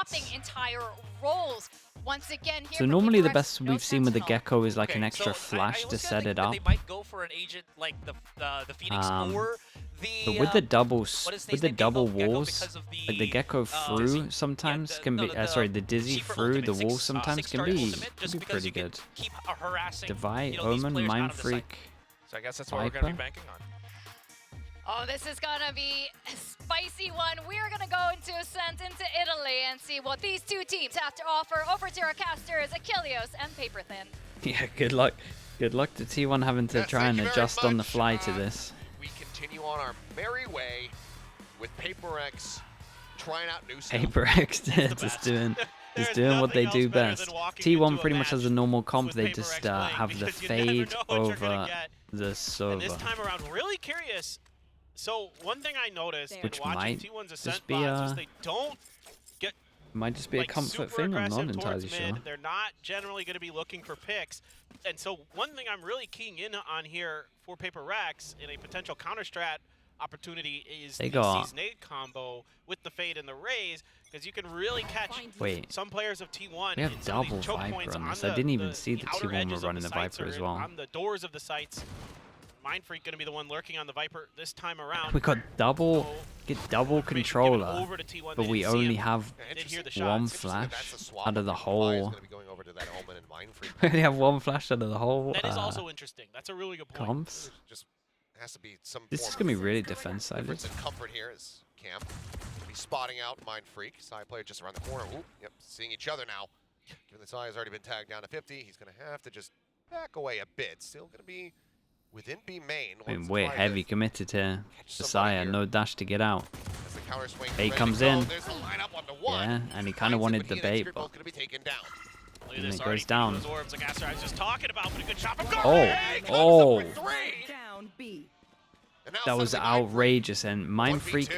dropping entire rolls. Once again, here So normally the best we've seen with the Gecko is like an extra flash to set it up. They might go for an agent like the Phoenix or the. But with the double Gecko walls, like the Gecko through sometimes can be. Sorry, the Dizzy through the wall sometimes can be pretty good. Divide, Omen, Mind Freak. So I guess that's what we're gonna be banking on. Oh, this is gonna be a spicy one. We're gonna go into Ascent, into Italy, and see what these two teams have to offer. Over to our casters, Achilleos and Paperthin. Yeah, good luck. Good luck to T1 having to try and adjust on the fly to this. We continue on our merry way with PRX trying out new stuff. PRX just doing what they do best. T1 pretty much has a normal comp. They just have the fade over the Sova. This time around, really curious. So one thing I noticed, which might T1's just Ascent be bots, is they don't get might just be a comfort thing. I'm not entirely sure. They're not generally going to be looking for picks, and so one thing I'm really keying in on here for PRX in a potential counter strat opportunity is the Seize Nade combo with the fade and the raise, because you can really catch some players of T1. We have double Viper on this. I didn't even see the T1 were running the Viper as well. On the doors of the sites. Mind Freak gonna be the one lurking on the Viper this time around. We got double controller, but we only have one flash out of the whole. We only have one flash out of the whole. That is also interesting. That's a really good point. Comps. Just has to be some. This is gonna be really defense sided. Comfort here is Camp. Be spotting out Mind Freak. Side player just around the corner. Ooh, yep, seeing each other now. Given the Sai has already been tagged down to 50, he's gonna have to just back away a bit. Still gonna be within B main. I mean, we're heavy committed to Saya, no dash to get out. Bait comes in. Yeah, and he kind of wanted the bait, but and it goes down. Oh. That was outrageous, and Mind Freak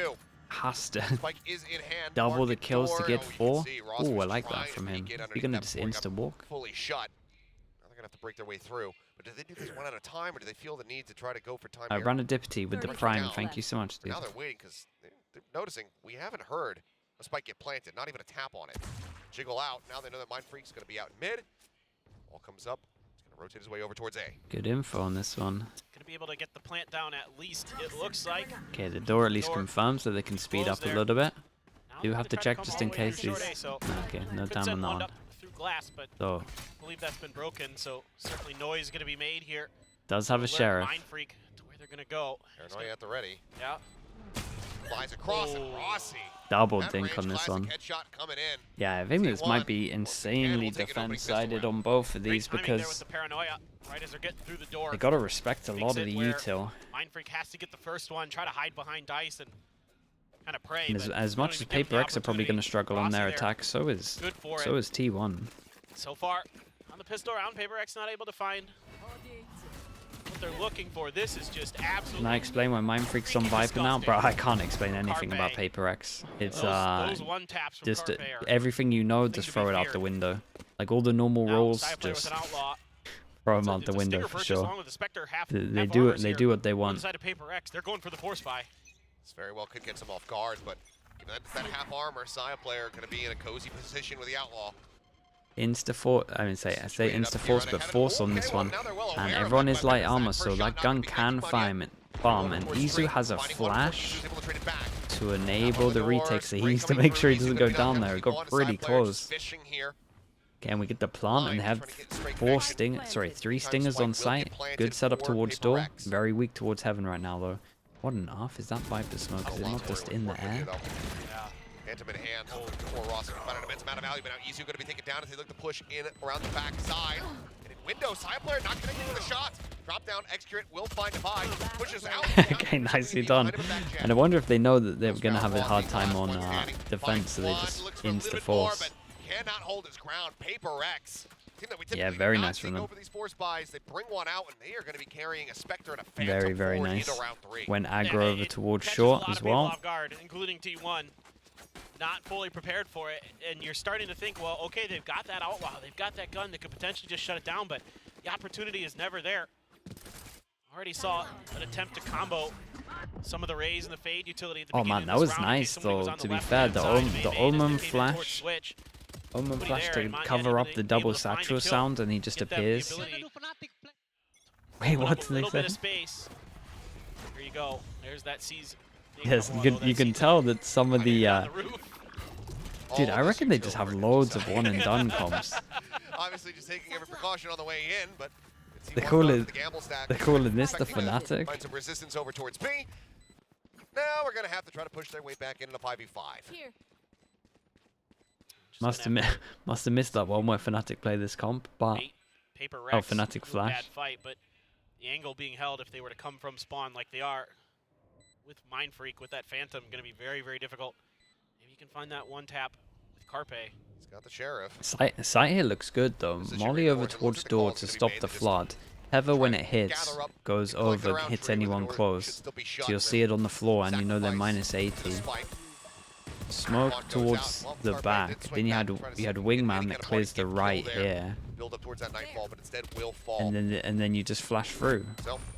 has to double the kills to get 4. Oh, I like that from him. You're gonna just insta walk. Fully shut. Now they're gonna have to break their way through. But do they do this one at a time, or do they feel the need to try to go for time? I ran a Dippity with the Prime. Thank you so much, dude. Now they're waiting because they're noticing we haven't heard a spike get planted. Not even a tap on it. Jiggle out. Now they know that Mind Freak's going to be out in mid. Ball comes up. He's going to rotate his way over towards A. Good info on this one. Going to be able to get the plant down at least, it looks like. Okay, the door at least confirms so they can speed up a little bit. Do have to check just in case he's... Okay, no time on that one. Glass, but so, I believe that's been broken, so certainly noise is going to be made here. Does have a sheriff. Mind Freak to where they're going to go. Paranoia at the ready. Yeah. Flies across and Rossi. Double dink on this one. Yeah, I think this might be insanely defense-sided on both of these because they got to respect a lot of the util. Mind Freak has to get the first one, try to hide behind Dice and kind of pray. And as much as PRX are probably going to struggle on their attack, so is T1. So far, on the pistol round, PRX not able to find what they're looking for. This is just absolutely... Can I explain why Mind Freak's on Viper now? Bro, I can't explain anything about PRX. It's just everything you know, just throw it out the window. Like all the normal rules, just throw them out the window for sure. They do what they want. They're going for the force buy. This very well could get some off guard, but given that half armor, Saya player going to be in a cozy position with the Outlaw. Insta-force, I say insta-force, but force on this one. And everyone is light armor, so that gun can bomb. And Izu has a flash to enable the retake, so he needs to make sure he doesn't go down there. It got pretty close. Okay, and we get the plant, and they have 3 stingers on site. Good setup towards door. Very weak towards heaven right now, though. What on earth is that Viper smoke? Is it not just in the air? Phantom in hand for Ross. Found an immense amount of value, but now Izu going to be taken down as they look to push in around the back side. And in window, side player not connecting with a shot. Drop down, execute, will find Divide. Pushes out. Okay, nicely done. And I wonder if they know that they're going to have a hard time on defense, so they just insta-force. Cannot hold his ground. PRX. Yeah, very nice from them. These force buys, they bring one out, and they are going to be carrying a Spectre and a Phantom very nice. Went aggro over towards short as well. Off guard, including T1. Not fully prepared for it, and you're starting to think, well, okay, they've got that Outlaw, they've got that gun that could potentially just shut it down, but the opportunity is never there. Already saw an attempt to combo some of the raise and the fade utility at the Oh beginning man, that of this was round in nice case somebody was though. on To the be fair, left-hand side of A the main as Omen they came in towards flash, switch. Omen Nobody flash there, to and Manya cover up able the to double find a satchel kill, sound, and he just get them the appears. ability Wait, open what up did a they little bit of say? space. Here you go. There's that season. Yes, you can tell that some of the dude, I reckon they just have loads of one and done comps. Obviously, just taking every precaution on the way in, but They're calling this the Fnatic. Find some resistance over towards B. Now we're gonna have to try to push their way back into the 5v5. Here. Must have missed that one where Fnatic play this comp, but Paper oh, Rex, Fnatic bad flash. fight, but the angle being held if they were to come from spawn like they are with Mind Freak, with that Phantom, going to be very, very difficult. Maybe you can find that one tap with Carpe. He's got the Sheriff. Sight here looks good though. Molly over towards door to stop the flood. Heather, when it hits, goes over, hits anyone close. So you'll see it on the floor, and you know they're minus 80. Smoke towards the back. Then you had Wingman that clears the right here. Build up towards that nightfall, but instead will fall. And then you just flash through.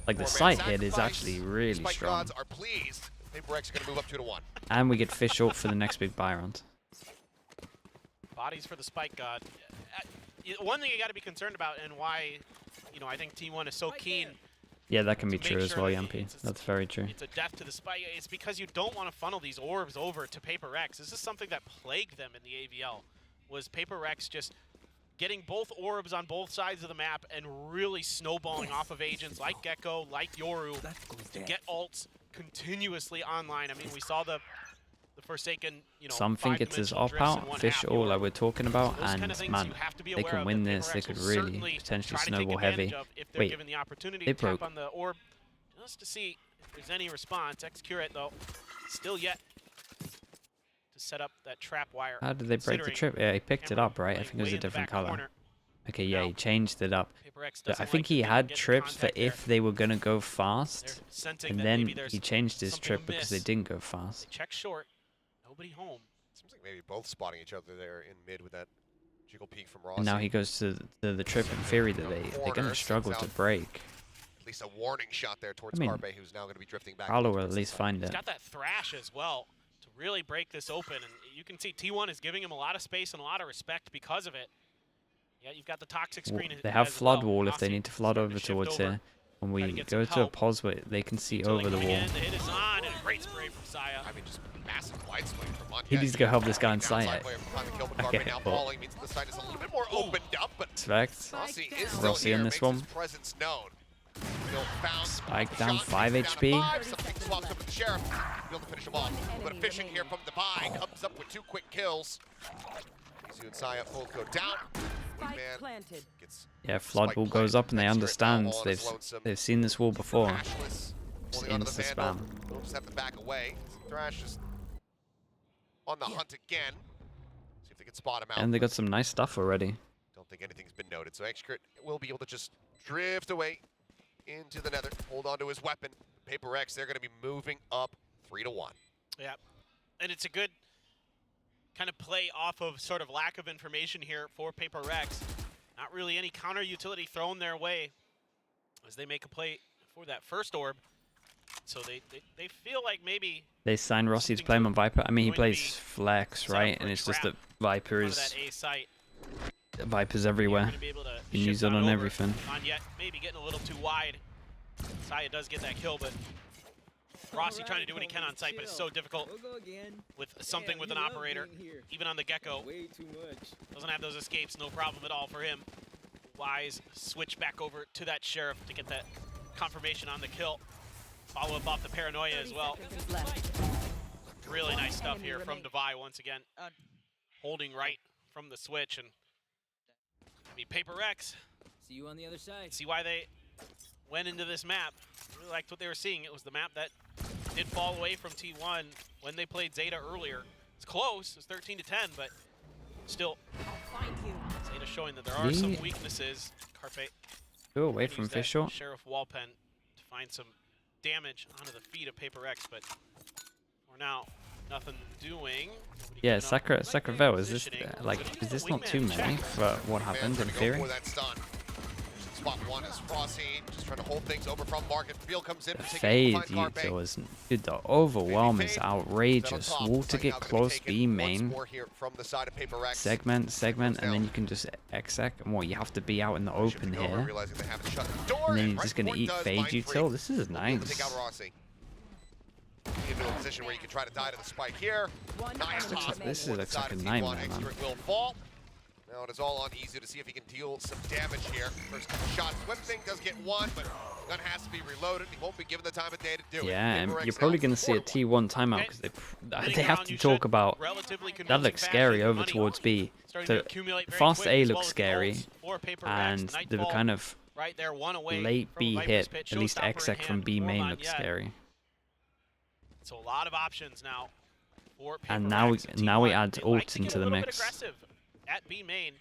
Like the sight hit is actually really strong. Are pleased. PRX are going to move up 2-1. And we get fish up for the next big buy round. Bodies for the Spike God. One thing you got to be concerned about, and why, you know, I think T1 is so keen. Yeah, that can be true as well, Yampy. That's very true. It's a death to the Spike. It's because you don't want to funnel these orbs over to PRX. This is something that plagued them in the AVL, was PRX just getting both orbs on both sides of the map and really snowballing off of agents like Gecko, like Yoru, to get ults continuously online. I mean, we saw the Forsaken, you know, Some think it's his op-out, fish all like we're talking about, and man, they can win this, they could really potentially snowball heavy. Wait, they broke. On the orb just to see if there's any response. X-Curate, though, still yet to set up that trap wire. How did they break the trip? Yeah, he picked it up, right? I think it was a different color. Okay, yeah, he changed it up. But I think he had trips for if they were going to go fast, and then he changed his trip because they didn't go fast. Check short. Nobody home. Seems like maybe both spotting each other there in mid with that jiggle peek from Ross. And now he goes to the trip in theory that they're going to struggle to break. At least a warning shot there towards Carpe, who's now going to be drifting back. Carlo will at least find it. He's got that thrash as well to really break this open, and you can see T1 is giving him a lot of space and a lot of respect because of it. Yeah, you've got the toxic screen. They have flood wall if they need to flood over towards here. When we go to a pause where they can see over the wall. The hit is on, and a great spray from Saya. I mean, just massive wide swing from Montez. He needs to go help this guy in sight. Okay, now falling means the site is a little bit more opened up, but Respect. Rossi in this one. Presence known. Spike down 5 HP. Something swaps up with the Sheriff. Be able to finish him off. But fishing here from the buy comes up with 2 quick kills. Izu and Saya both go down. Yeah, flood wall goes up and they understand. They've seen this wall before. Just insta spam. We'll just have to back away. Thrash is on the hunt again. See if they can spot him out. And they got some nice stuff already. Don't think anything's been noted. So X-Crit will be able to just drift away into the nether. Hold on to his weapon. PRX, they're going to be moving up 3-1. Yeah, and it's a good kind of play off of sort of lack of information here for PRX. Not really any counter utility thrown their way as they make a play for that first orb. So they feel like maybe they signed Rossi to play him on Viper. I mean, he plays flex, right? And it's just that Viper is Viper's everywhere. You can use it on everything. On yet, maybe getting a little too wide. Saya does get that kill, but Rossi trying to do what he can on site, but it's so difficult with something with an operator. Even on the Gecko, doesn't have those escapes, no problem at all for him. Wise switch back over to that Sheriff to get that confirmation on the kill. Follow up off the paranoia as well. Really nice stuff here from Devi once again. Holding right from the switch, and I mean, PRX. See you on the other side. See why they went into this map. Really liked what they were seeing. It was the map that did fall away from T1 when they played Zeta earlier. It's close. It's 13-10, but still, Zeta showing that there are some weaknesses. Carpe. Go away from Fischl. Sheriff Wallpen to find some damage onto the feet of PRX, but for now, nothing doing. Yeah, Sacravel, is this like, is this not too many for what happened in theory? spot one as Rossi just trying to hold things over from Market. Field comes in. The fade, dude, the overwhelm is outrageous. Wall to get close, B main. Segment, and then you can just exec. Well, you have to be out in the open here. And then you're just going to eat fade util. This is nice. Into a position where you can try to die to the spike here. This looks like a nightmare, man. Now it is all on Izu to see if he can deal some damage here. First couple shots, Whip Thing does get one, but gun has to be reloaded. He won't be given the time of day to do it. Yeah, and you're probably going to see a T1 timeout because they have to talk about that looks scary over towards B. So fast A looks scary, and the kind of late B hit, at least exec from B main looks scary. So a lot of options now. And now we add ult into the mix. At B main.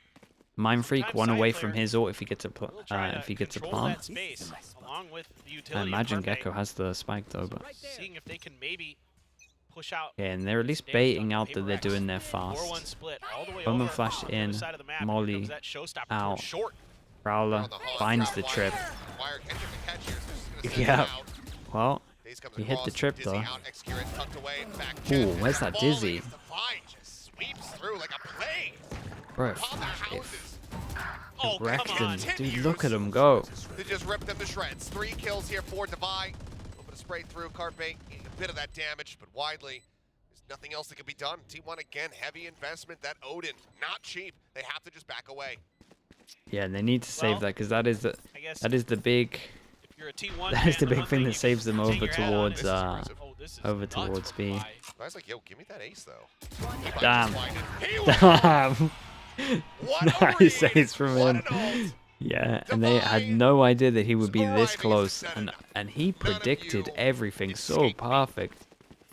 Mind Freak one away from his ult if he gets a plant. I imagine Gecko has the spike though, but seeing if they can maybe push out. Yeah, and they're at least baiting out that they're doing their fast. Omen flash in, Molly out. Prowler finds the trip. Yeah. Well, he hit the trip though. Ooh, where's that Dizzy? Bro, wrecked him. Dude, look at him go. They just ripped them to shreds. 3 kills here for Devi. A little bit of spray through. Carpe getting a bit of that damage, but widely, there's nothing else that can be done. T1 again, heavy investment. That Odin, not cheap. They have to just back away. Yeah, they need to save that because that is the big. That is the big thing that saves them over towards B. I was like, yo, give me that ace though. Damn. Damn. Nice ace from him. Yeah, and they had no idea that he would be this close, and he predicted everything so perfect.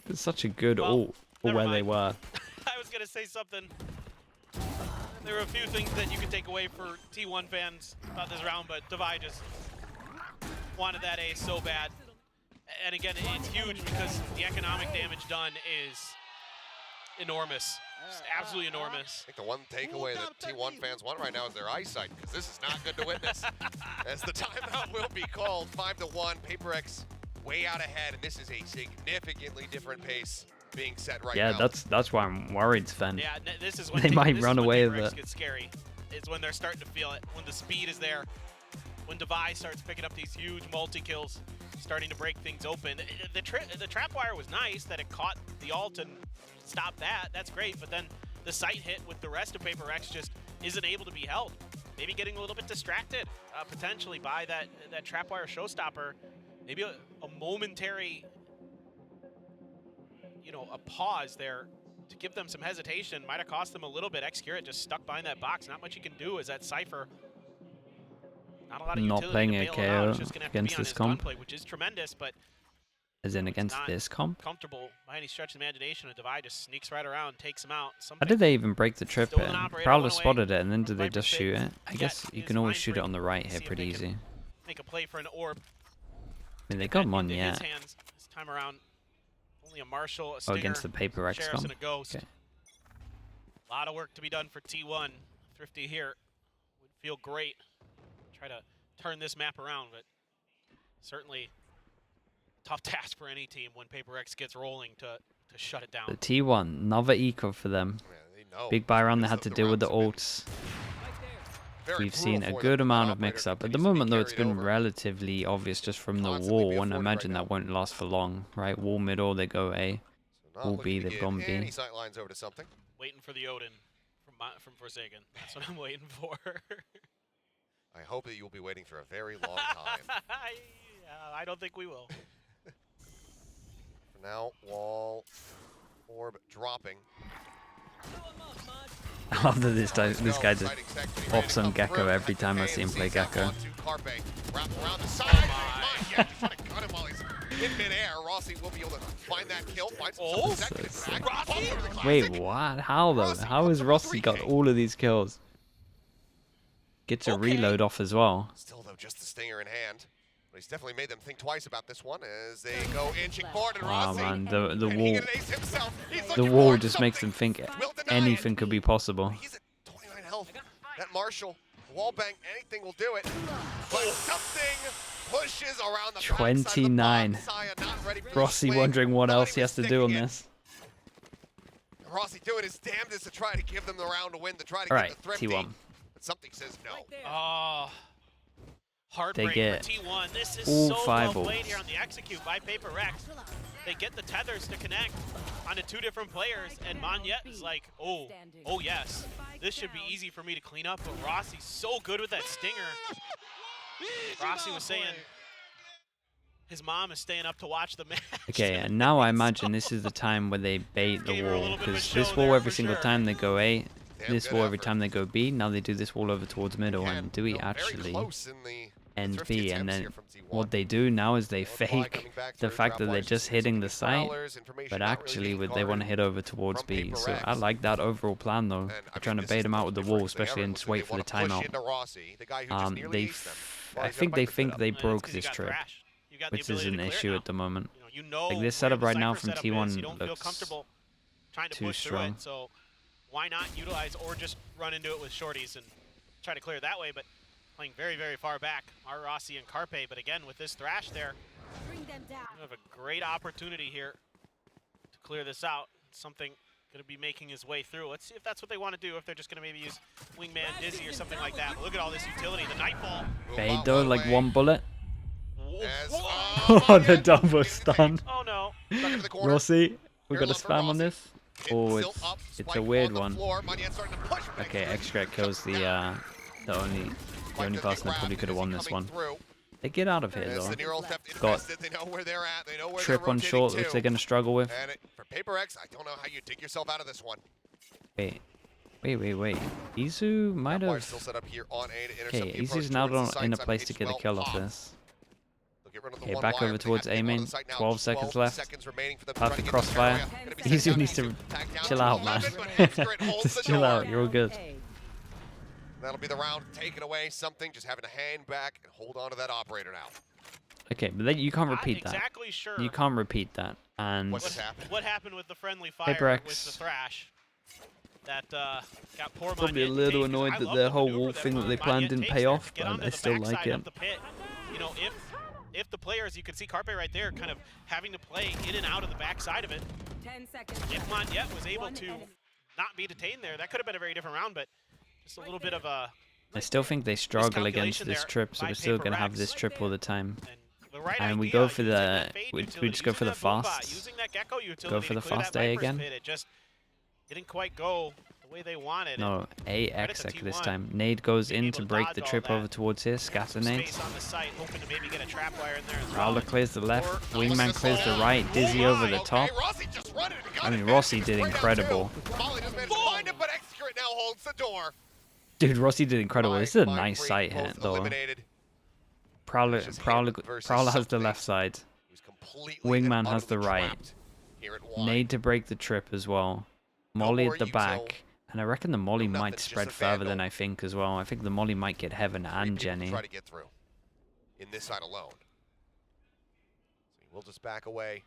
It's such a good ult for where they were. I was gonna say something. There were a few things that you could take away for T1 fans about this round, but Devi just wanted that ace so bad. And again, it's huge because the economic damage done is enormous. Just absolutely enormous. I think the one takeaway that T1 fans want right now is their eyesight, because this is not good to witness. As the timeout will be called, 5-1, PRX way out ahead, and this is a significantly different pace being set right now. Yeah, that's why I'm worried, Sven. Yeah, this is when they might run away with it. Gets scary. It's when they're starting to feel it, when the speed is there, when Devi starts picking up these huge multi-kills, starting to break things open. The trap wire was nice that it caught the ult and stopped that. That's great, but then the sight hit with the rest of PRX just isn't able to be held. Maybe getting a little bit distracted, potentially by that trap wire showstopper. Maybe a momentary, a pause there to give them some hesitation. Might have cost them a little bit. Xcurate just stuck behind that box. Not much you can do as that Cypher. Not a lot of utility playing to a bail KO him out. Just gonna have to against be on this his comp. gunplay, which is tremendous, but as in against this comp? Comfortable by any stretch of the imagination. A Devi just sneaks right around, takes him out. How did they even break the trip in? Prowler spotted it, and then did they just shoot it? I guess you can always shoot it on the right here pretty easy. Make a play for an orb. I mean, they got one yet. This time around, only a Marshal, a Stinger, against the PRX Sheriff's comp. and a Ghost. Okay. A lot of work to be done for T1. Thrifty here would feel great. Try to turn this map around, but certainly tough task for any team when PRX gets rolling to shut it down. The T1, another eco for them. Yeah, big buy round, they had to deal with the ults. We've seen a good amount of mix-up. At the moment, though, it's been relatively obvious just from the wall, and I imagine that won't last for long, right? Wall middle, they go A. Wall B, they've gone B. Waiting for the Odin from Forsaken. That's what I'm waiting for. I hope that you will be waiting for a very long time. I don't think we will. For now, wall, orb dropping. I love that this guy just pops on Gecko every time I see him play Gecko. In midair, Rossi will be able to find that kill. Wait, what? How though? How has Rossi got all of these kills? Gets a reload off as well. Still though, just the stinger in hand. But he's definitely made them think twice about this one as they go inching forward. And Wow, Rossi, man, the the wall just makes them think anything could be possible. He's at 29 health. That Marshal, wall bang, anything will do it. But something pushes around the 29. Rossi wondering what else he has to do on this. Rossi doing his damnedest to try to give them the round to win, to try to All get right, the thrifty. T1. But something says no. Oh, heartbreak get for T1. This is all so 5 well played ults. here on the execute by PaperX. They get the tethers to connect onto 2 different players, and Monyet is like, oh yes, this should be easy for me to clean up. But Rossi's so good with that stinger. Rossi was saying his mom is staying up to watch the match. Okay, and now I imagine this is the time where they bait the wall, because this wall every single time they go A, this wall every time they go B. Now they do this wall over towards middle, and do we actually end B? And then what they do now is they fake the fact that they're just hitting the site, but actually they want to hit over towards B. So I like that overall plan though. They're trying to bait them out with the wall, especially, and just wait for the timeout. I think they broke this trip, which is an issue at the moment. Like this setup right now from T1 looks too strong. So why not utilize or just run into it with shorties and try to clear it that way? But playing very, very far back are Rossi and Carpe. But again, with this Thrash there, you have a great opportunity here to clear this out. Something going to be making his way through. Let's see if that's what they want to do, if they're just going to maybe use Wingman Dizzy or something like that. But look at all this utility. The Nightfall. Bait though, like 1 bullet. Whoa. Oh, the double stun. Oh no. Rossi, we got a spam on this. Oh, it's a weird one. Okay, X-Crack kills the only person that probably could have won this one. They get out of here though. Got trip on short, which they're gonna struggle with. For PaperX, I don't know how you dig yourself out of this one. Wait. Izu might have. Okay, Izu's now in a place to get a kill off this. Okay, back over towards A main. 12 seconds left. Perfect crossfire. Izu needs to chill out, man. Just chill out. You're all good. That'll be the round taken away. Something just having to hand back and hold on to that operator now. Okay, but then you can't repeat that. Exactly sure. You can't repeat that. And what happened with the friendly fire PaperX with the Thrash? That got poor probably a little annoyed that their whole wall thing that they planned didn't pay off, but I still like it. You know, if the players, you can see Carpe right there, kind of having to play in and out of the backside of it. 10 seconds. If Monyet was able to not be detained there, that could have been a very different round, but just a little bit of a... I still think they struggle against this trip, so we're still going to have this trip all the time. And we go for the... We just go for the fast. Go for the fast A again. It just didn't quite go the way they wanted. No, AX this time. Nade goes in to break the trip over towards here. Scatter nade. Prowler clears the left. Wingman clears the right. Dizzy over the top. I mean, Rossi did incredible. Dude, Rossi did incredible. This is a nice sight hit, though. Prowler has the left side. Wingman has the right. Nade to break the trip as well. Molly at the back. And I reckon the Molly might spread further than I think as well. I think the Molly might get Heaven and Jenny. Try to get through in this side alone. So we'll just back away.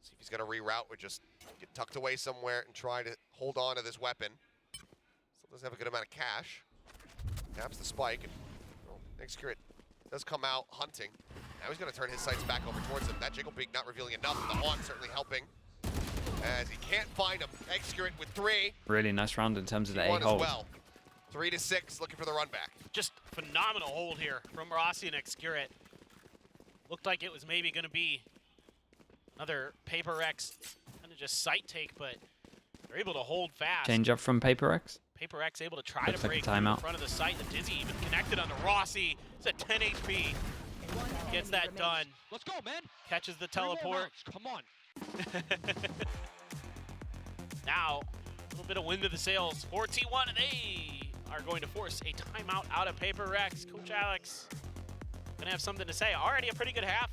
See if he's going to reroute or just get tucked away somewhere and try to hold on to this weapon. Still doesn't have a good amount of cash. Taps the spike. And, well, Excurate does come out hunting. Now he's going to turn his sights back over towards him. That Jiggle Beak not revealing enough. The Haunt certainly helping. As he can't find him. Excurate with 3. Really nice round in terms of the A hold. Well. 3 to 6, looking for the run back. Just phenomenal hold here from Rossi and Excurate. Looked like it was maybe going to be another PaperX kind of just sight take, but they're able to hold fast. Change up from PaperX. PaperX able to try to break through in front of the site. The Dizzy even connected onto Rossi. It's at 10 HP. Gets that done. Let's go, man. Catches the teleport. Come on. Now, a little bit of wind to the sails for T1, and they are going to force a timeout out of PaperX. Coach Alex gonna have something to say. Already a pretty good half,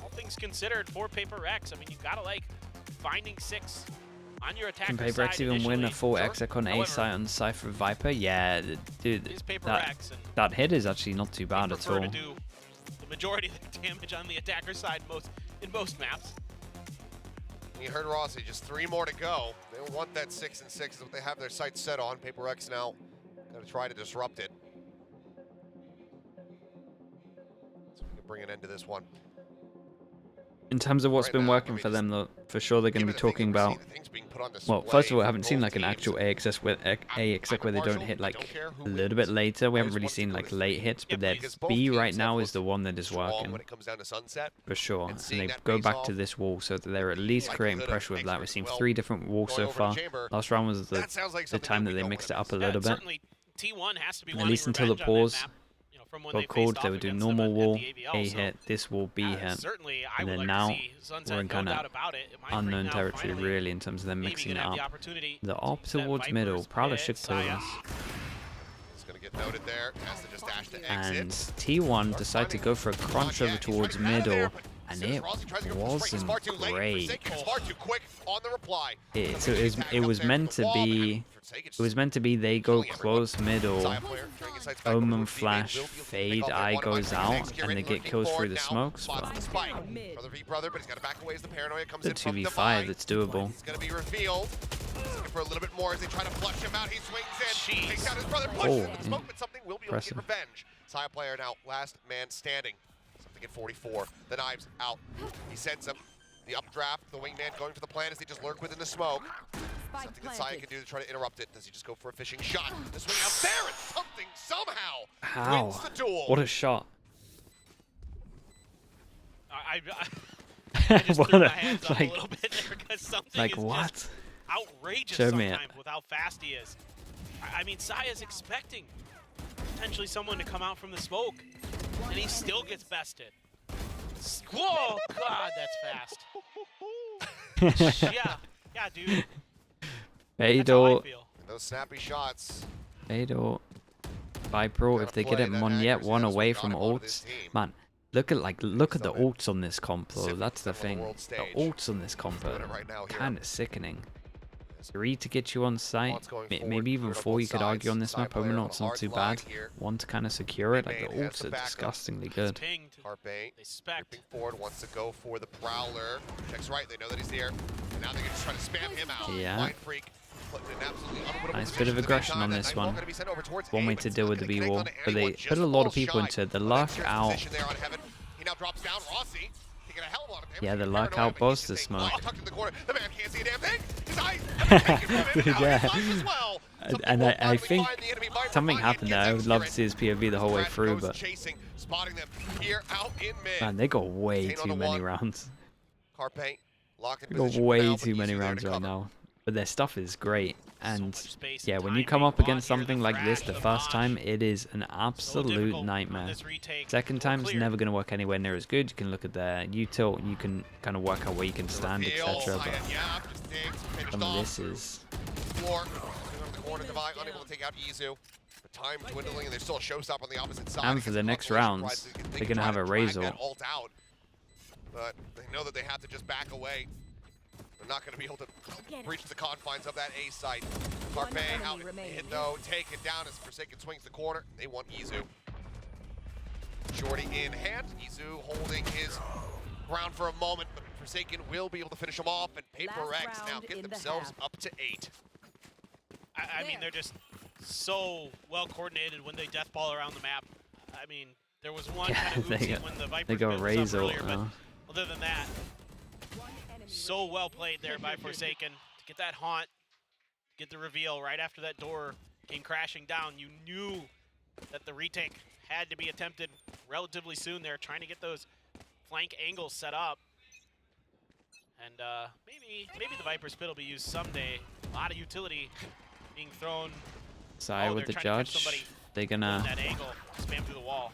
all things considered, for PaperX. I mean, you gotta like finding 6 on your attack. Can PaperX even win a full exec on A site on Cypher Viper? Yeah, dude, that hit is actually not too bad at all. To do the majority of the damage on the attacker side in most maps. You heard Rossi, just 3 more to go. They want that 6 and 6 is what they have their sights set on. PaperX now gonna try to disrupt it. bring an end to this one. In terms of what's Right been now, working for them, though, for sure they're going to be talking about. Well, first of all, I haven't seen like an actual A exec where they don't hit like a little bit later. We haven't really seen like late hits, but their B right now is the one that is working for sure. And they go back to this wall, so that they're at least creating pressure with that. We've seen 3 different walls so far. Last round was the time that they mixed it up a little bit. T1 has to be At least until the pause got called, they would do normal wall, A hit, this wall, B hit, and then now we're in kind of unknown territory really in terms of them mixing it up. The op towards middle, Prowler should kill this. And T1 decided to go for a crunch over towards middle, and it wasn't great. So it was meant to be. It was meant to be they go close middle, Omen flash, fade, eye goes out, and they get kills through the smokes. But the 2v5, it's doable. He's gonna be revealed. He's looking for a little bit more as they try to flush him out. He swings in, takes out his brother, pushes in the smoke, but something will be able to get revenge. Saya player now, last man standing. Something at 44. The knives out. He sends him. The updraft, the wingman going for the plan as they just lurk within the smoke. Something that Saya can do to try to interrupt it. Does he just go for a fishing shot? The swing out there, and something somehow wins the duel. What a shot. I just threw my hands up a little bit there because something is just outrageous sometimes with how fast he is. I mean, Saya's expecting potentially someone to come out from the smoke, and he still gets bested. Whoa, God, that's fast. Yeah, dude. Fador. Those snappy shots. Fador. Viper, if they get it yet one away from ults. Man, look at the ults on this comp though. That's the thing. The ults on this comp are kind of sickening. 3 to get you on site, maybe even 4 you could argue on this map. Omen ult's not too bad. 1 to kind of secure it. Like the ults are disgustingly good. Carpe, ripping forward, wants to go for the Prowler. Checks right, they know that he's here. And now they're just trying to spam him out. Yeah. Nice bit of aggression on this one. One way to deal with the B wall, but they put a lot of people into it. The luck out. He now drops down. Rossi. Yeah, the luck outbows the smoke. The man can't see a damn thing. His eyes Yeah. And I think something happened there. I would love to see his POV the whole way through, but man, they got way too many rounds. They got way too many rounds right now. But their stuff is great. And yeah, when you come up against something like this the first time, it is an absolute nightmare. Second time is never going to work anywhere near as good. You can look at their util, you can kind of work out where you can stand, etc. But some of this is... And for the next rounds, they're going to have a Razor. But they know that they have to just back away. They're not going to be able to breach the confines of that A site. Carpe out, hit though, taken down as Forsaken swings the corner. They want Izu. Shorty in hand. Izu holding his ground for a moment, but Forsaken will be able to finish him off, and PRX now get themselves up to 8. I mean, they're just so well coordinated when they deathball around the map. I mean, there was one kind of oopsie when the Vipers go Razor, earlier, but other than that, so well played there by Forsaken to get that haunt, get the reveal right after that door came crashing down. You knew that the retake had to be attempted relatively soon there, trying to get those flank angles set up. And maybe the Viper Spit will be used someday. A lot of utility being thrown. Side with the judge. They're gonna that angle, spam through the wall.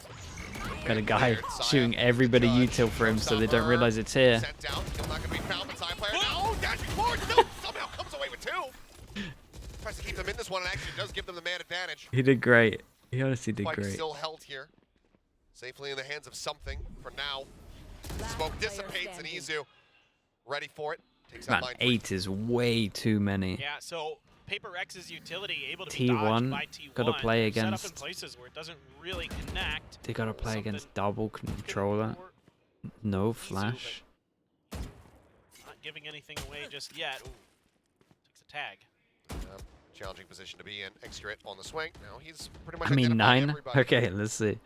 Got a guy shooting everybody util for him so they don't realize it's here. Somehow comes away with 2. Tries to keep them in this one and actually does give them the man advantage. He did great. He honestly did great. Still held here. Safely in the hands of something for now. Smoke dissipates and Izu ready for it. Takes Man, 8 is way too many. Yeah, so PRX's utility able to be dodged by T1. Gotta play against. Set up in places where it doesn't really connect. They gotta play against double controller. No flash. Not giving anything away just yet. Ooh, takes a tag. Challenging position to be in. Extra on the swing. Now he's pretty much. I mean 9. Okay, let's see.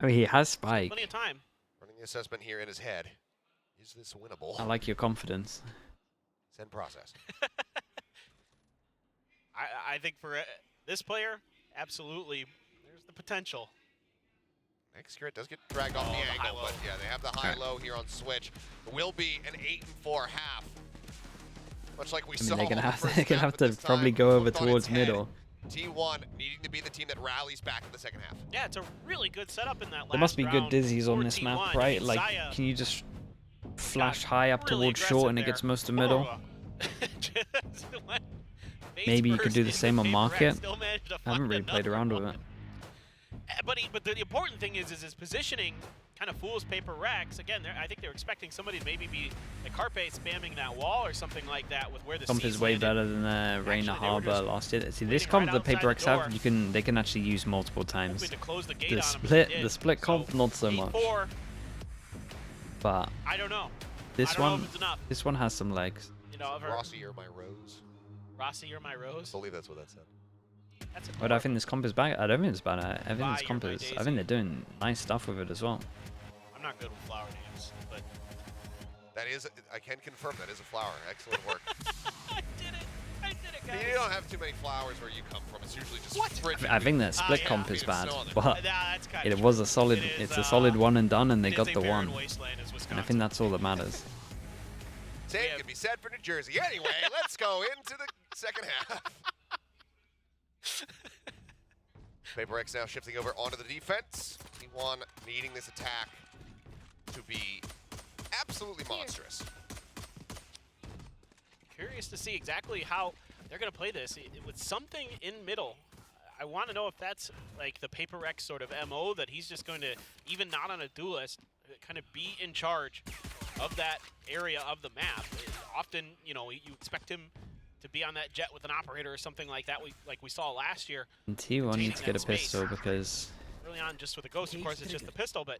I mean he has spike. Plenty of time. The assessment here in his head. Is this winnable? I like your confidence. Send process. I think for this player, absolutely, there's the potential. Xcrit does get dragged off the angle, but yeah, they have the high-low here on Switch. It will be an 8-4 half. Much like we saw. They're gonna have to probably go over towards middle. T1 needing to be the team that rallies back in the second half. Yeah, it's a really good setup in that last There must be good round dizzies on for this T1. map, right? Like, Zaya can you just flash high up really towards short and it aggressive gets most of middle? there. Maybe you could do the same on market. Still managed to I haven't find really played another around with one. it. But the important thing is his positioning kind of fools PRX. Again, I think they're expecting somebody to maybe be like Carpe spamming that wall or something like that with where the Comp is way better than Reina Harbor last year. See, this comp the PRX have, they can actually use multiple times. The split comp, not so much. But I don't know. This one has some legs. You know, Rossi, you're my rose. Rossi, you're my rose. I believe that's what that said. But I think this comp is bad. I don't think it's bad. I think this comp is. I think they're doing nice stuff with it as well. I'm not good with flower names, but that is. I can confirm that is a flower. Excellent work. I did it, guys. You don't have too many flowers where you come from. It's usually just. I think that split comp is bad, but it was a solid. It's a solid one and done, and they got the one. And I think that's all that matters. Same can be said for New Jersey. Anyway, let's go into the second half. PRX now shifting over onto the defense. T1 needing this attack to be absolutely monstrous. Curious to see exactly how they're going to play this with something in middle. I want to know if that's like the PRX sort of MO, that he's just going to, even not on a duelist, kind of be in charge of that area of the map. Often, you know, you expect him to be on that jet with an operator or something like that, like we saw last year. And T1 needs to get a pistol because early on, just with a ghost, of course, it's just the pistol, but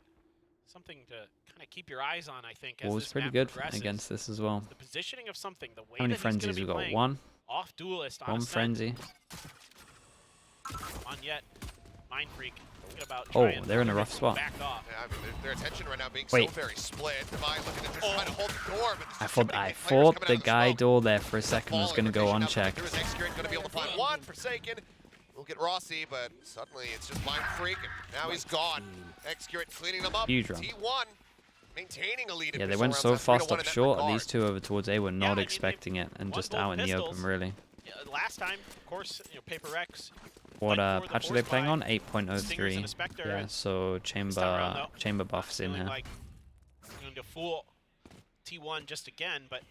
something to kind of keep your eyes on, I think. Ball was pretty good against this as well. The positioning of something, the way how many that frenzies we got? One. Off duelist on One Ascent. frenzy. On yet, Mind Freak. Oh, they're in a rough spot. Yeah, I mean, their attention right now being so very split. Divine looking to just try to hold the door, but I thought the guy door there for a second was going to go unchecked. Xcrit going to be able to find one. Forsaken will get Rossi, but suddenly it's just Mind Freak, and now he's gone. Xcrit cleaning them up. Huge run. T1 maintaining a lead. Yeah, they went so fast up short, and these two over towards A were not expecting it, and just out in the open, really. Last time, of course, you know, PRX. What patch are they playing on? 8.03. Yeah, so chamber buffs in here. Like going to fool T1 just again, but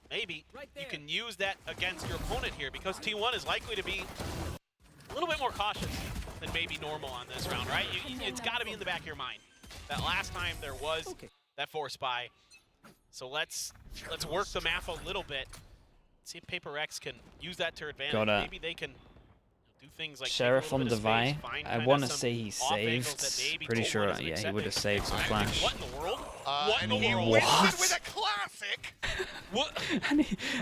maybe you can use that against your opponent here, because T1 is likely to be a little bit more cautious than maybe normal on this round, right? It's got to be in the back of your mind that last time there was that force buy. So let's work the map a little bit. See if PRX can use that to advantage. Maybe they can do things like Sheriff on Divine. I want to say he saved. Pretty sure, yeah, he would have saved some flash. What in the world? And he wins it with a classic.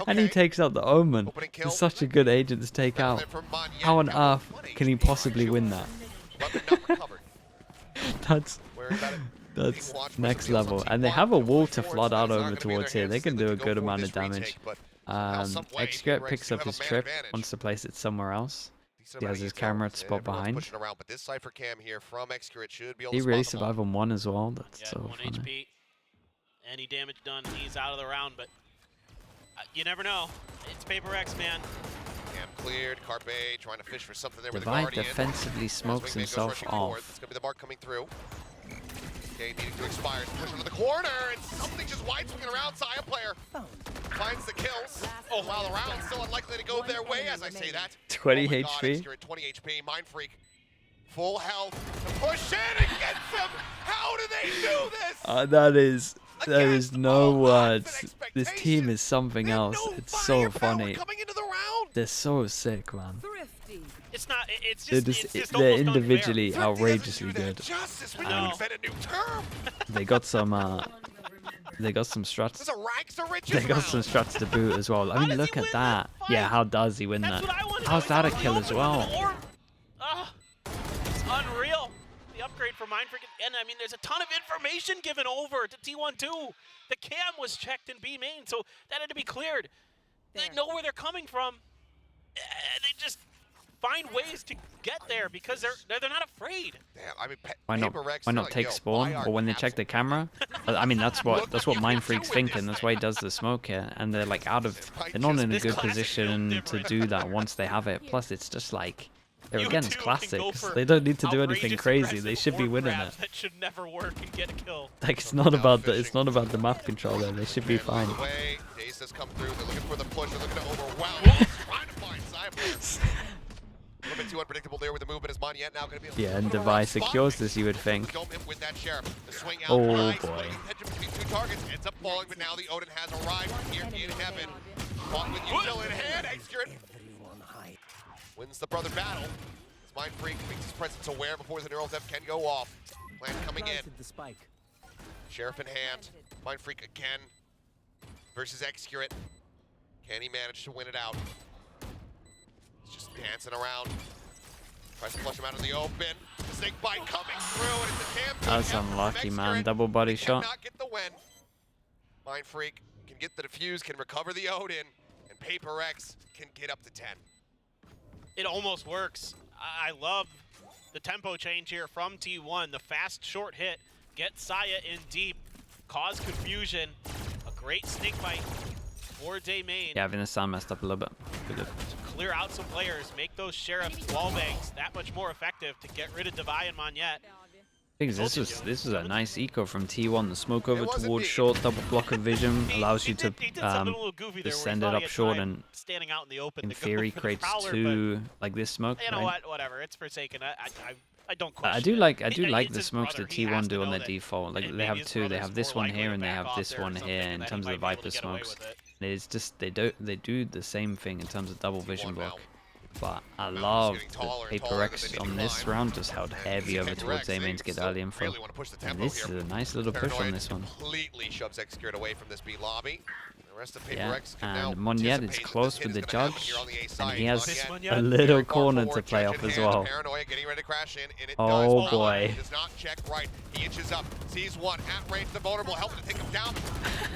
And he takes out the Omen. It's such a good agent to take out. How on earth can he possibly win that? That's next level. And they have a wall to flood out over towards here. They can do a good amount of damage. Xcrit picks up his trip, wants to place it somewhere else. He has his camera to spot behind. He really survived on one as well. That's so one funny. HP. Any damage done, he's out of the round, but you never know. It's PRX, man. Camp cleared. Carpe trying to fish for something there with the Divine Guardian. defensively smokes himself off. It's going to be the mark coming through. Okay, needing to expire. Push into the corner, and something just wide swinging around. Zaya player finds the kills. Oh, while the round's still unlikely to go their way, as I say that. 20 oh my HP. God, 20 HP. Mind Freak. Full health. Push in and gets him. How do they do this? There is no words. This team is something else. It's so funny. They're so sick, man. It's not. It's just they're individually outrageously good. They got some struts. They got some struts to boot as well. I mean, look at that. Yeah, how does he win that? How's that a kill as well? It's unreal. The up upgrade for Mindfreak. And I mean, there's a ton of information given over to T1 too. The cam was checked in B main, so that had to be cleared. They know where they're coming from. They just find ways to get there because they're not afraid. Damn, I mean, why not take spawn? Or when they check the camera? I mean, that's what Mindfreak's thinking. That's why he does the smoke here, and they're like they're not in a good position to do that once they have it. Plus, it's just like they're against classics. They don't need to do anything crazy. They should be winning it. That should never work and get a kill. Like it's not about the map controller. They should be fine. Dace has come through. They're looking for the push. They're looking to overwhelm. Trying to find Cyber. A little bit too unpredictable there with the movement. Is Monyet now going to be? Yeah, and Device secures this, you would think. With that Sheriff. The swing out. Oh nice. boy. Between two targets ends up falling, but now the Odin has arrived here in heaven. Caught with Util in hand. Execute. Wins the brother battle. As Mindfreak makes his presence aware before the neural depth can go off. Plan coming in. Sheriff in hand. Mindfreak again versus Execute. Can he manage to win it out? He's just dancing around. Tries to flush him out in the open. Snake bite coming through, and it's a camp. That's unlucky, man. Double body shot. Cannot get the win. Mindfreak can get the defuse, can recover the Odin, and PRX can get up to 10. It almost works. I love the tempo change here from T1. The fast short hit, get Saya in deep, cause confusion. A great snake bite for Day main. Yeah, having the sound messed up a little bit. Clear out some players, make those Sheriff wall bangs that much more effective to get rid of Devi and Monyet. This was a nice eco from T1. The smoke over towards short, double block of vision allows you to just send it up short and standing out in the open. In theory creates two like this smoke. You know what? Whatever. It's Forsaken. I don't question. I do like the smokes that T1 do on their default. Like they have two. They have this one here and they have this one here in terms of the Viper smokes. It's just they do the same thing in terms of double vision block. But I love the PRX on this round, just held heavy over towards A main to get early info. And this is a nice little push on this one. Completely shoves Execute away from this B lobby. The rest of Yeah, PRX can now and Monyet is close with the judge, and he has Monyet a little corner to play off as well. Paranoia getting ready to crash in, and it Oh does. boy. Does not check right. He inches up, sees one at range, the vulnerable, helping to take him down.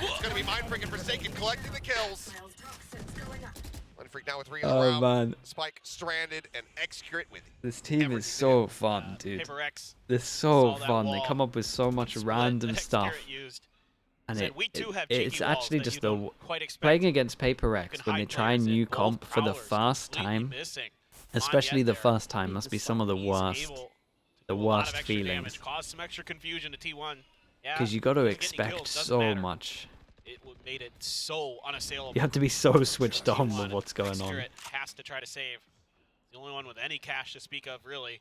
It's going to be Mindfreak and Forsaken collecting the kills. Mindfreak now with 3 in a row. Man. Spike stranded and Execute with This team is so fun, dude. They're so fun. They come up with so much random stuff. And it's actually just playing against PRX when they try a new comp for the first time, especially the first time, must be some of the worst feelings. Caused some extra confusion to T1. Because you got to expect so much. It made it so unassailable. You have to be so switched on with what's going on. Has to try to save. The only one with any cash to speak of, really,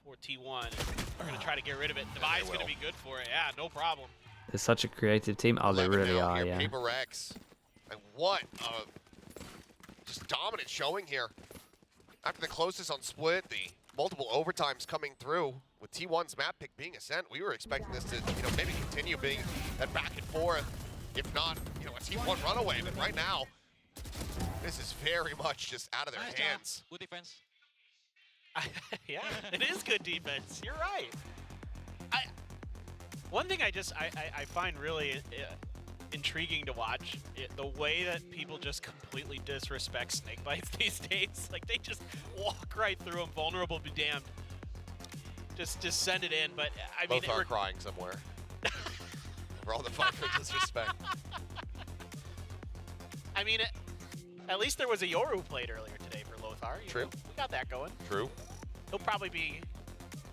for T1. They're going to try to get rid of it. Devi's going to be good for it. Yeah, no problem. They're such a creative team. Oh, they really are, yeah. PRX. And what just dominant showing here. After the closest on split, the multiple overtimes coming through with T1's map pick being Ascent, we were expecting this to, maybe continue being that back and forth. If not, a T1 runaway. But right now, this is very much just out of their hands. Good defense. Yeah, it is good defense. You're right. One thing I find really intriguing to watch, the way that people just completely disrespect snake bites these days. Like, they just walk right through them, vulnerable be damned. Just send it in, but I mean... Both are crying somewhere. For all the Viper disrespect. I mean, at least there was a Yoru played earlier today for Lothar. True. We got that going. True. He'll probably be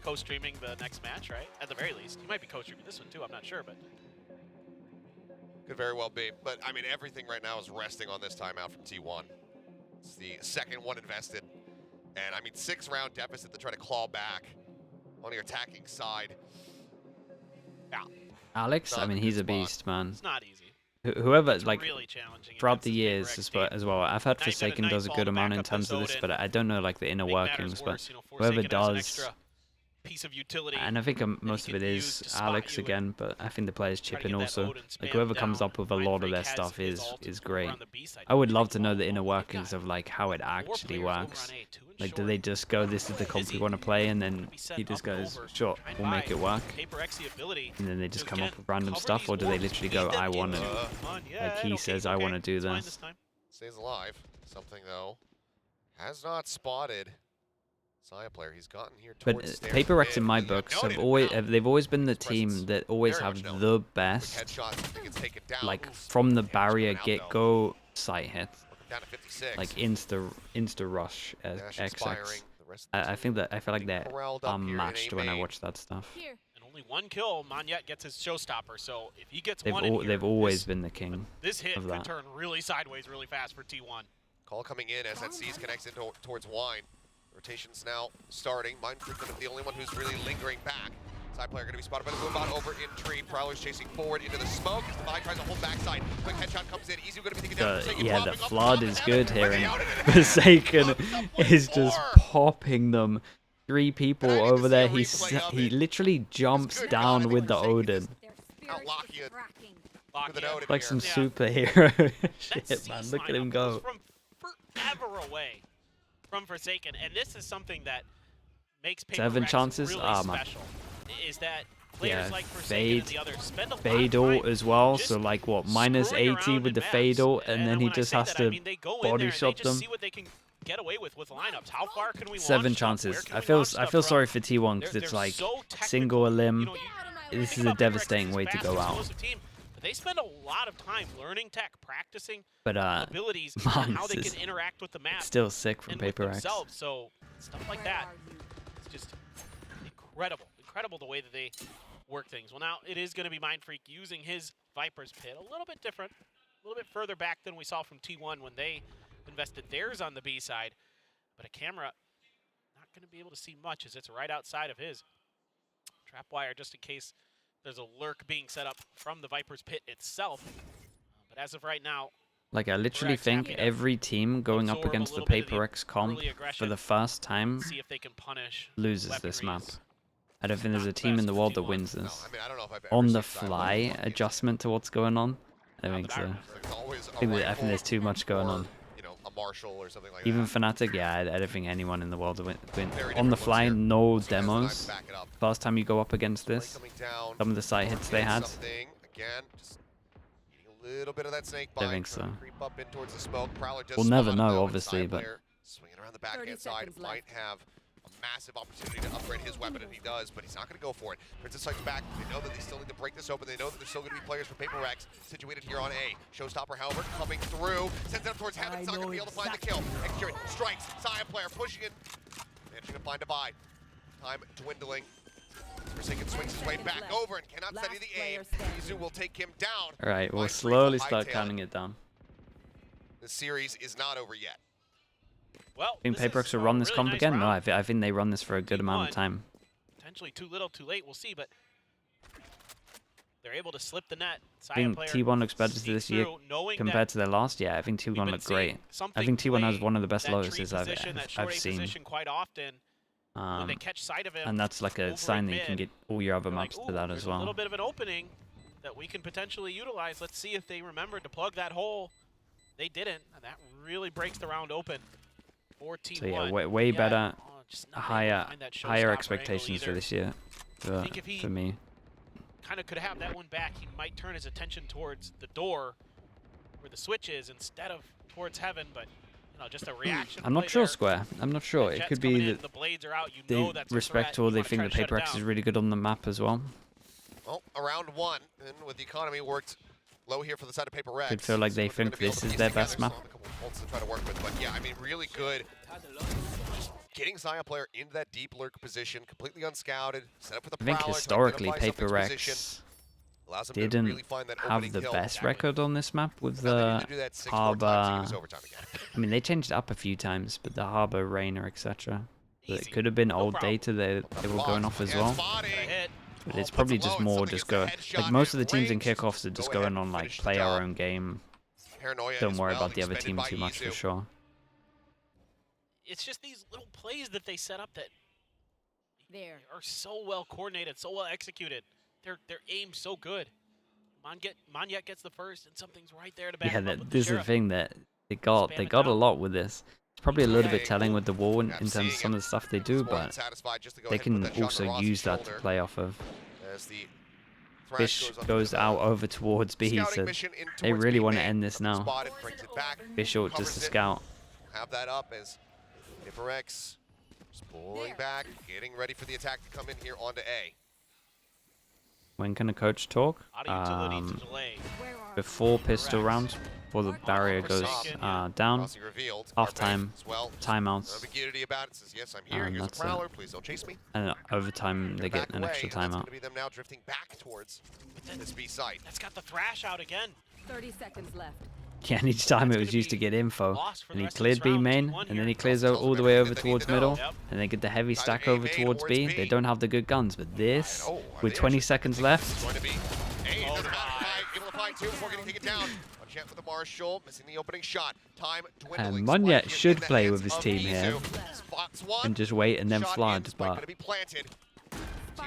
co-streaming the next match, right? At the very least. He might be co-streaming this one too, I'm not sure, but... Could very well be. But, I mean, everything right now is resting on this timeout from T1. It's the second one invested. And, I mean, 6-round deficit to try to claw back on the attacking side. Yeah. Alex, I mean, he's a beast, man. It's not easy. Whoever, like, really challenging throughout the years as well, I've had Forsaken does a good amount in terms of this, but I don't know, like, the inner workings, but whoever does... Piece of utility. And I think most of it is Alex again, but I think the players chip in also. Like, whoever comes up with a lot of their stuff is great. I would love to know the inner workings of, like, how it actually works. Like, do they just go, this is the comp we want to play, and then he just goes, sure, we'll make it work, and then they just come up with random stuff, or do they literally go, I want to, like he says, I want to do this. Stays alive. Something, though, has not spotted Saya player. He's gotten here towards But PRX in my books they've always been the team that always have the best, like, from the barrier get-go sight hits. Like insta rush XX. I feel like they're unmatched when I watch that stuff. And only one kill, Monyet gets his showstopper. So if he gets they've always been the king. This hit of could that. turn really sideways really fast for T1. Call coming in as that C's connects in towards Wine. Rotation's now starting. Mindfreak gonna be the only one who's really lingering back. Side player gonna be spotted by the Boombot over in tree. Prowler's chasing forward into the smoke. As Divide tries to hold backside. Quick headshot comes in. Easy gonna be taken down. Yeah, the flood is good here, and Forsaken is just popping them. 3 people over there. He literally jumps down with the Odin. Like some superhero shit, man. Look at him go. From forever away from Forsaken, and this is something that makes PRX 7 chances. really man. special. Is that players like Forsaken fade, and the others spend a lot fade of ult time as well. just So like what, minus screwing 80 around with in the maps. fade ult, and then he when I just say has that, to I mean, they go in there body and they shot just them. see what they can get away with lineups. How far can we 7 launch stuff? chances. Where can I we feel launch stuff from? sorry for T1 because They're it's like so technical. single a limb. You know, This think is a about PRX as devastating this way to fast, go out. explosive team, but they spend a lot of time learning tech, practicing But abilities, man, and how they this can interact with the map. still sick from and with PRX. themselves. So stuff like that, it's just incredible the way that they work things. Well, now it is going to be Mindfreak using his Viper's Pit, a little bit different, a little bit further back than we saw from T1 when they invested theirs on the B side. But a camera not going to be able to see much as it's right outside of his trap wire, just in case there's a lurk being set up from the Viper's Pit itself. But as of right now, Like, I literally think every team going up against the PRX comp for the first time see if they can punish loses this map. weaponries. I don't think there's a team in the world that wins this. I mean, I don't know if I've ever On seen the Saya fly play adjustment to what's going on, I think so. It's always a I think rifle there's too much going or, on. You know, a Marshall or something like Even that. Fnatic, yeah, I don't think anyone in the world will win. Very On the different looks fly, here. no So guys, time demos. to back it up. First time you go up against Spray this, coming down. some of the sight hits they had. Something. Again, just eating a little bit of that snake I bite. think trying to so. Creep up in towards the smoke. Prowler does We'll never spot know, though, and obviously, Saya but- player swinging around the backhand 30 side seconds might have a massive opportunity to upgrade his weapon, and he does, but he's not going to go for it. Princess Sight's back. They know that they still need to break this open. They know that there's still going to be players for PRX situated here on A. Showstopper, however, coming through. Sends it up towards Heaven. It's not going to be able to find the kill. Execute strikes. Saya player pushing it. Managing to find Divide. Time dwindling. Forsaken swings his way back over and cannot study the aim. Izu will take him down. Alright, we'll Mindfreak slowly will start hightail counting it down. The series is not over yet. Well, I think this PRX is will a run this really comp nice again. No, round. I think they run this for a good amount of time. Potentially too little, too late. We'll see, but they're able to slip the net. I think T1 looks better this year compared to their last year. I think T1 looked great. I think T1 has one of the best lowest I've seen. Quite often, when they catch sight of him, And that's like a sign that you can get all your other maps to that as A little well. bit of an opening that we can potentially utilize. Let's see if they remember to plug that hole. They didn't, and that really breaks the round open for T1. So yeah, way better, just not able to higher find that showstopper higher angle expectations for either. this year think if he- for me. Kind of could have that one back. He might turn his attention towards the door where the switch is instead of towards Heaven, but you know, just a reaction. I'm not play sure, there. Square. I'm not sure. It Jet's could coming be in, that the blades are out. You they know that's a respect threat. or You they wanna think try the to shut it PRX is down. really good on the map as well. Well, around one, and with the economy worked low here for the side of PRX. Could feel like they so they're think gonna be able this to is piece their together. best map. Still have a couple of bolts to try to work with, but yeah, I mean, really good. Just getting Saya player into that deep lurk position, completely unscouted, set up for the I think Prowler to historically identify something's position. PRX Allows him to didn't really find that have opening the kill. best record on this map with Now they need the to do that 6 more times to give Harbor. us overtime again. I mean, they changed it up a few times, but the Harbor, Rainer, etc. But Easy. it could have been No old problem. data that they were going off as And well. spotting. Hit. But Oh, it's puts probably it just low, and more something just gets a go headshot like most of the and teams in ranged. kickoffs are just Go ahead going on and like finish the play our job. own game. Paranoia Don't as worry well, about the other expended team by too much for Izu. sure. It's just these little plays that they set up that There. are so well coordinated, so well executed. Their aim so good. Monyet gets the first, and something's right there to back Yeah, him up with this is the the Sheriff. thing that they got Spam it a down. lot with this. probably a little bit telling with the wall in terms of some of the stuff they do, but they can also use that to play off of. Fish goes out over towards B, so they really want to end this now. Fish short just to scout. Have that up as PRX just pulling back, getting ready for the attack to come in here onto A. When can a coach talk? Before pistol rounds, before the barrier goes down, half-time, timeouts, and that's it. And overtime, they get an extra timeout. That's got the thrash out again. 30 seconds left. Yeah, and each time it was used to get info. And he cleared B main, and then he clears out all the way over towards middle, and they get the heavy stack over towards B. They don't have the good guns, but this, with 20 seconds left, and Monyet should play with his team here and just wait and then flood, but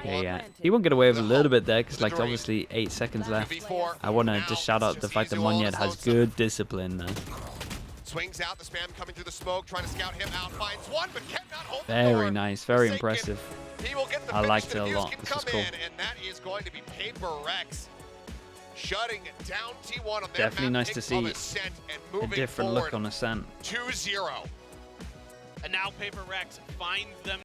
yeah, he won't get away with a little bit there because, like, obviously 8 seconds left. I want to just shout out the fact that Monyet has good discipline there. Swings out the spam coming through the smoke, trying to scout him out, finds one, but cannot hold the Very door. nice, very impressive. He will get the I liked it a finish. lot. Can This was come cool. in, and that is going to be PRX shutting down T1 on their Definitely map nice to pick see of Ascent and a moving different forward look on Ascent. 2-0. And now PRX finds them